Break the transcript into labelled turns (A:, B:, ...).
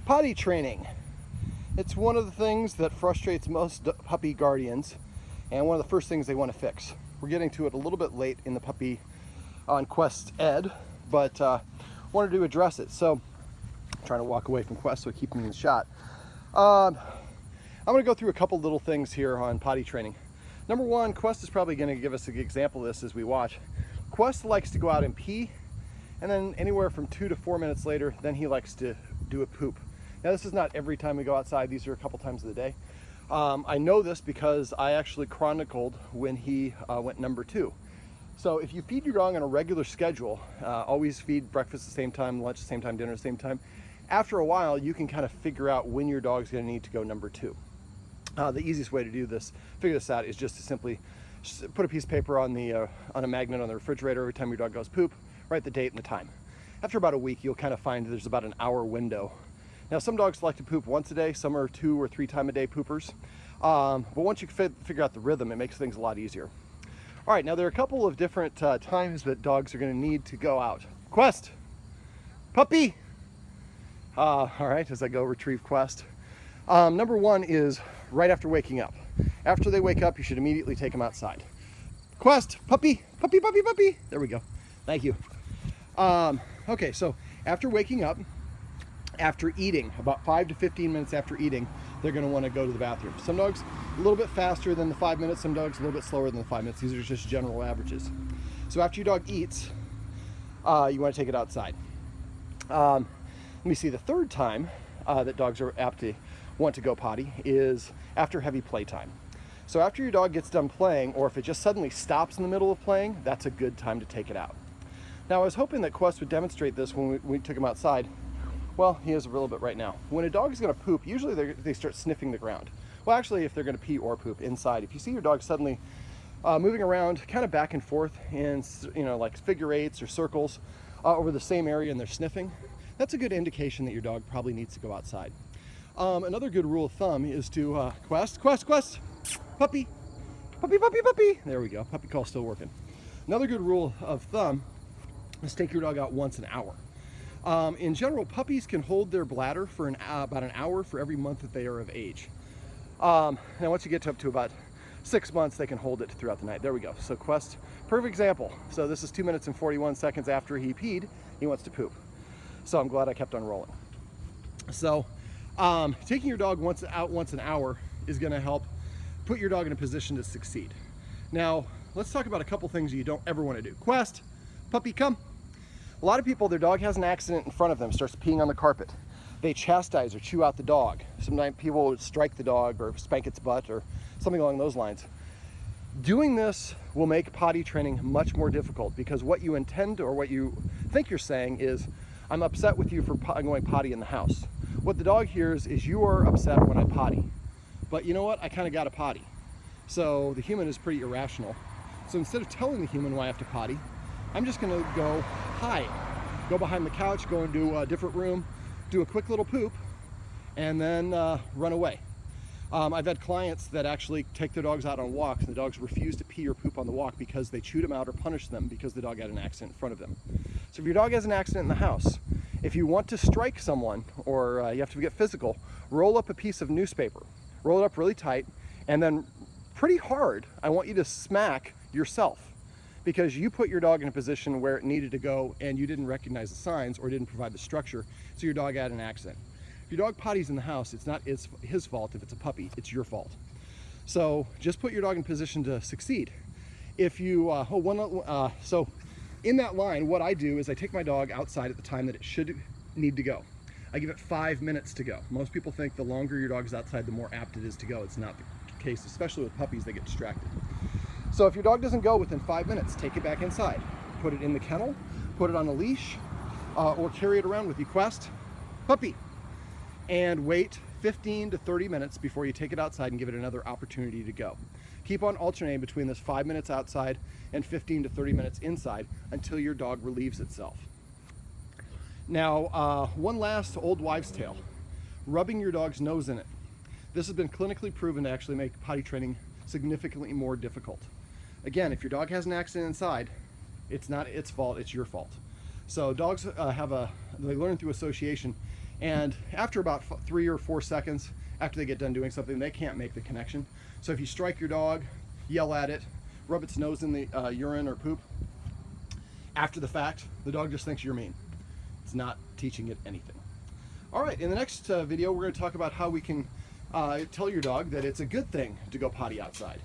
A: Potty training. It's one of the things that frustrates most puppy guardians, and one of the first things they want to fix. We're getting to it a little bit late in the puppy on Quest Ed, but wanted to address it. So I'm trying to walk away from Quest so I keep him in the shot. I'm going to go through a couple little things here on potty training. Number one, Quest is probably going to give us an example of this as we watch. Quest likes to go out and pee, and then anywhere from 2 to 4 minutes later, then he likes to do a poop. Now this is not every time we go outside, these are a couple times of the day. I know this because I actually chronicled when he went number 2. So if you feed your dog on a regular schedule, always feed breakfast at the same time, lunch at the same time, dinner at the same time, after a while you can kind of figure out when your dog's going to need to go number 2. The easiest way to do this, figure this out, is just to simply put a piece of paper on a magnet on the refrigerator every time your dog goes poop, write the date and the time. After about a week, you'll kind of find there's about an hour window. Now, some dogs like to poop once a day, some are 2 or 3 times a day poopers. But once you figure out the rhythm, it makes things a lot easier. All right, now there are a couple of different times that dogs are going to need to go out. Quest, puppy. All right, as I go retrieve Quest. Number one is right after waking up. After they wake up, you should immediately take them outside. Quest, puppy, puppy, puppy, puppy. There we go. Thank you. Okay, so after waking up, after eating, about 5 to 15 minutes after eating, they're going to want to go to the bathroom. Some dogs a little bit faster than the 5 minutes, some dogs a little bit slower than the 5 minutes. These are just general averages. So after your dog eats, you want to take it outside. Let me see, the third time that dogs are apt to want to go potty is after heavy playtime. So after your dog gets done playing, or if it just suddenly stops in the middle of playing, that's a good time to take it out. Now I was hoping that Quest would demonstrate this when we took him outside. Well, he is a little bit right now. When a dog is going to poop, usually they start sniffing the ground. Well, actually, if they're going to pee or poop inside, if you see your dog suddenly moving around kind of back and forth in, like figure eights or circles over the same area, and they're sniffing, that's a good indication that your dog probably needs to go outside. Another good rule of thumb is to Quest, puppy, puppy, puppy, puppy. There we go. Puppy call still working. Another good rule of thumb is take your dog out once an hour. In general, puppies can hold their bladder for about an hour for every month that they are of age. Now once you get up to about 6 months, they can hold it throughout the night. There we go. So Quest, perfect example. So this is 2 minutes and 41 seconds after he peed, he wants to poop. So I'm glad I kept on rolling. So taking your dog out once an hour is going to help put your dog in a position to succeed. Now let's talk about a couple things you don't ever want to do. Quest, puppy, come. A lot of people, their dog has an accident in front of them, starts peeing on the carpet. They chastise or chew out the dog. Sometimes people would strike the dog or spank its butt or something along those lines. Doing this will make potty training much more difficult, because what you intend or what you think you're saying is, I'm upset with you for going potty in the house. What the dog hears is, you are upset when I potty. But you know what? I kind of got to potty. So the human is pretty irrational. So instead of telling the human why I have to potty, I'm just going to go hide, go behind the couch, go into a different room, do a quick little poop, and then run away. I've had clients that actually take their dogs out on walks, and the dogs refuse to pee or poop on the walk because they chewed them out or punished them because the dog had an accident in front of them. So if your dog has an accident in the house, if you want to strike someone or you have to get physical, roll up a piece of newspaper, roll it up really tight, and then pretty hard, I want you to smack yourself, because you put your dog in a position where it needed to go and you didn't recognize the signs or didn't provide the structure, so your dog had an accident. If your dog potties in the house, it's not his fault. If it's a puppy, it's your fault. So just put your dog in position to succeed. If you, so in that line, what I do is I take my dog outside at the time that it should need to go. I give it 5 minutes to go. Most people think the longer your dog is outside, the more apt it is to go. It's not the case, especially with puppies, they get distracted. So if your dog doesn't go within 5 minutes, take it back inside. Put it in the kennel, put it on a leash, or carry it around with you. Quest, puppy. And wait 15 to 30 minutes before you take it outside and give it another opportunity to go. Keep on alternating between this 5 minutes outside and 15 to 30 minutes inside until your dog relieves itself. Now, one last old wives' tale, rubbing your dog's nose in it. This has been clinically proven to actually make potty training significantly more difficult. Again, if your dog has an accident inside, it's not its fault, it's your fault. So dogs they learn through association. And after about 3 or 4 seconds after they get done doing something, they can't make the connection. So if you strike your dog, yell at it, rub its nose in the urine or poop, after the fact, the dog just thinks you're mean. It's not teaching it anything. All right, in the next video, we're going to talk about how we can tell your dog that it's a good thing to go potty outside.